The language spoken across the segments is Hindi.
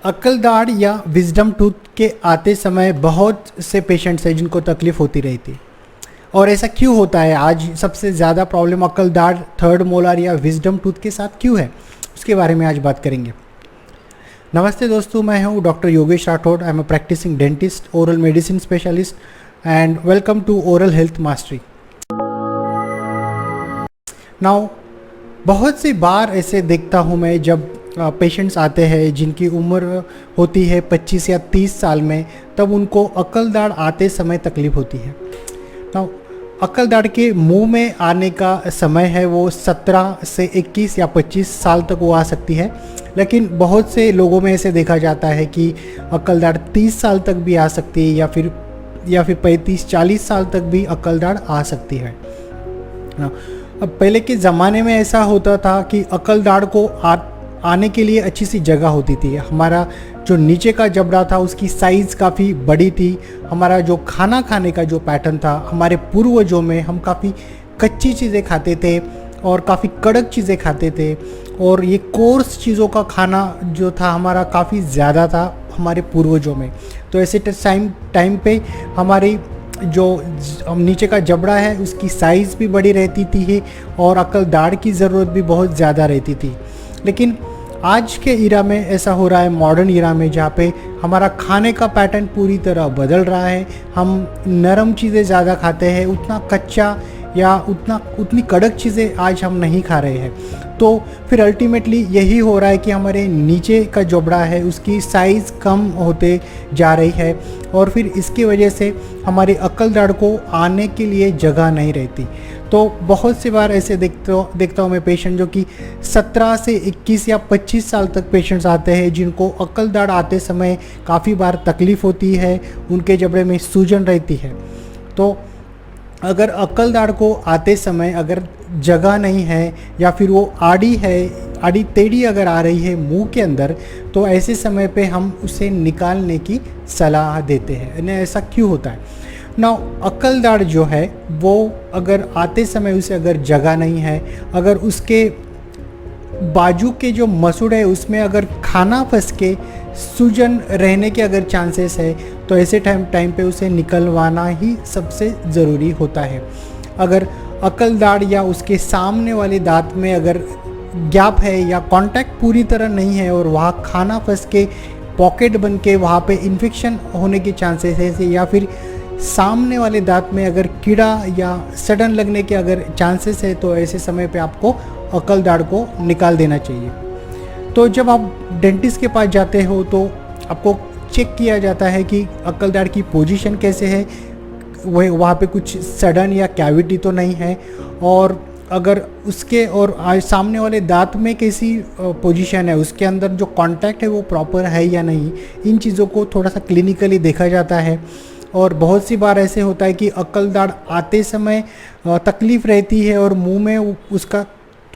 अक्लदाढ़ या विजडम टूथ के आते समय बहुत से पेशेंट्स हैं जिनको तकलीफ़ होती रहती, और ऐसा क्यों होता है? आज सबसे ज़्यादा प्रॉब्लम अक्लदाढ़, थर्ड मोलर या विजडम टूथ के साथ क्यों है, उसके बारे में आज बात करेंगे। नमस्ते दोस्तों, मैं हूँ doctor Yogesh Rathod. I am a practising dentist, oral medicine specialist and welcome to oral health mastery. Now बहुत सी बार ऐसे देखता हूँ मैं, जब पेशेंट्स आते हैं जिनकी उम्र होती है 25 या 30 साल में, तब उनको अक्लदाढ़ आते समय तकलीफ़ होती है। नाउ अक्लदाढ़ के मुंह में आने का समय है वो 17 से 21 या 25 साल तक वो आ सकती है, लेकिन बहुत से लोगों में ऐसे देखा जाता है कि अक्लदाढ़ 30 साल तक भी आ सकती है या फिर 35-40 साल तक भी अक्लदाढ़ आ सकती है। अब पहले के ज़माने में ऐसा होता था कि अक्लदाढ़ को आने के लिए अच्छी सी जगह होती थी। हमारा जो नीचे का जबड़ा था उसकी साइज़ काफ़ी बड़ी थी। हमारा जो खाना खाने का जो पैटर्न था, हमारे पूर्वजों में हम काफ़ी कच्ची चीज़ें खाते थे और काफ़ी कड़क चीज़ें खाते थे, और ये कोर्स चीज़ों का खाना जो था हमारा काफ़ी ज़्यादा था हमारे पूर्वजों में। तो ऐसे टाइम पे हमारी जो नीचे का जबड़ा है उसकी साइज़ भी बड़ी रहती थी और अक्लदाढ़ की ज़रूरत भी बहुत ज़्यादा रहती थी। लेकिन आज के इरा में ऐसा हो रहा है, मॉडर्न इरा में, जहाँ पे हमारा खाने का पैटर्न पूरी तरह बदल रहा है। हम नरम चीज़ें ज़्यादा खाते हैं, उतना कच्चा या उतनी कड़क चीज़ें आज हम नहीं खा रहे हैं। तो फिर अल्टीमेटली यही हो रहा है कि हमारे नीचे का जबड़ा है उसकी साइज़ कम होते जा रही है, और फिर इसकी वजह से हमारे अक्लदाढ़ को आने के लिए जगह नहीं रहती। तो बहुत सी बार ऐसे देखता हूँ मैं पेशेंट जो कि 17 से 21 या 25 साल तक पेशेंट्स आते हैं जिनको अक्लदाढ़ आते समय काफ़ी बार तकलीफ़ होती है, उनके जबड़े में सूजन रहती है। तो अगर अक्लदाढ़ को आते समय अगर जगह नहीं है या फिर वो आड़ी टेढ़ी अगर आ रही है मुंह के अंदर, तो ऐसे समय पे हम उसे निकालने की सलाह देते हैं। ऐसा क्यों होता है? नाउ अक्लदाढ़ जो है वो अगर आते समय उसे अगर जगह नहीं है, अगर उसके बाजू के जो मसूड़ है उसमें अगर खाना फंस के सूजन रहने के अगर चांसेस है, तो ऐसे टाइम पे उसे निकलवाना ही सबसे ज़रूरी होता है। अगर अक्लदाढ़ या उसके सामने वाले दांत में अगर गैप है या कांटेक्ट पूरी तरह नहीं है और वहाँ खाना फंस के पॉकेट बन के वहाँ पे इन्फेक्शन होने के चांसेस है, या फिर सामने वाले दांत में अगर कीड़ा या सड़न लगने के अगर चांसेस है, तो ऐसे समय पे आपको अक्लदाढ़ को निकाल देना चाहिए। तो जब आप डेंटिस्ट के पास जाते हो तो आपको चेक किया जाता है कि अक्लदाढ़ की पोजीशन कैसे है, वहाँ पे कुछ सड़न या कैविटी तो नहीं है, और अगर उसके और सामने वाले दांत में कैसी पोजीशन है, उसके अंदर जो कांटेक्ट है वो प्रॉपर है या नहीं, इन चीज़ों को थोड़ा सा क्लिनिकली देखा जाता है। और बहुत सी बार ऐसे होता है कि अक्लदाढ़ आते समय तकलीफ़ रहती है और मुंह में उसका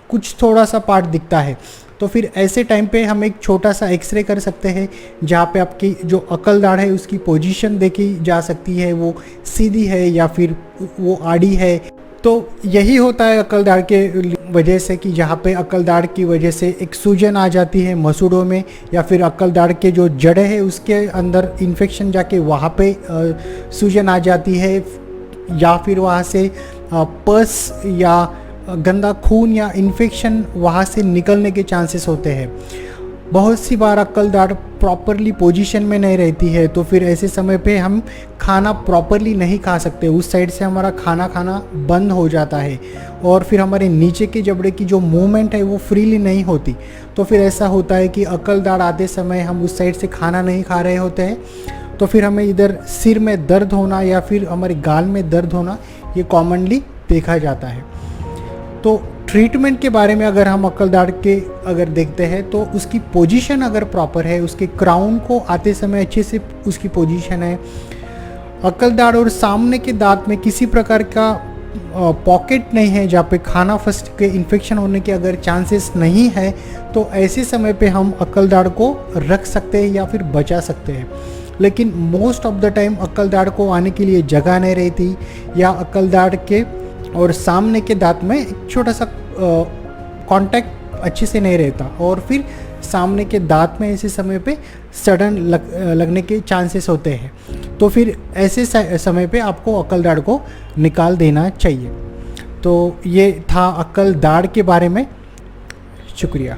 कुछ थोड़ा सा पार्ट दिखता है, तो फिर ऐसे टाइम पे हम एक छोटा सा एक्सरे कर सकते हैं, जहाँ पे आपकी जो अक्लदाढ़ है उसकी पोजीशन देखी जा सकती है, वो सीधी है या फिर वो आड़ी है। तो यही होता है अक्लदाढ़ के वजह से कि जहाँ पे अक्लदाढ़ की वजह से एक सूजन आ जाती है मसूड़ों में, या फिर अक्लदाढ़ के जो जड़ें हैं उसके अंदर इन्फेक्शन जाके वहाँ पे सूजन आ जाती है, या फिर वहाँ से पस या गंदा खून या इन्फेक्शन वहाँ से निकलने के चांसेस होते हैं। बहुत सी बार अक्लदाढ़ प्रॉपरली पोजीशन में नहीं रहती है, तो फिर ऐसे समय पे हम खाना प्रॉपरली नहीं खा सकते, उस साइड से हमारा खाना बंद हो जाता है, और फिर हमारे नीचे के जबड़े की जो मूवमेंट है वो फ्रीली नहीं होती। तो फिर ऐसा होता है कि अक्लदाढ़ आते समय हम उस साइड से खाना नहीं खा रहे होते हैं, तो फिर हमें इधर सिर में दर्द होना या फिर हमारे गाल में दर्द होना, ये कॉमनली देखा जाता है। तो ट्रीटमेंट के बारे में अगर हम अक्लदाढ़ के अगर देखते हैं, तो उसकी पोजीशन अगर प्रॉपर है, उसके क्राउन को आते समय अच्छे से उसकी पोजीशन है, अक्लदाढ़ और सामने के दांत में किसी प्रकार का पॉकेट नहीं है जहाँ पे खाना फंस के इन्फेक्शन होने के अगर चांसेस नहीं है, तो ऐसे समय पे हम अक्लदाढ़ को रख सकते हैं या फिर बचा सकते हैं। लेकिन मोस्ट ऑफ द टाइम अक्लदाढ़ को आने के लिए जगह नहीं रहती, या अक्लदाढ़ के और सामने के दांत में एक छोटा सा कांटेक्ट अच्छे से नहीं रहता, और फिर सामने के दांत में ऐसे समय पे सडन लगने के चांसेस होते हैं। तो फिर ऐसे समय पे आपको अक्ल दाढ़ को निकाल देना चाहिए। तो ये था अक्ल दाढ़ के बारे में। शुक्रिया।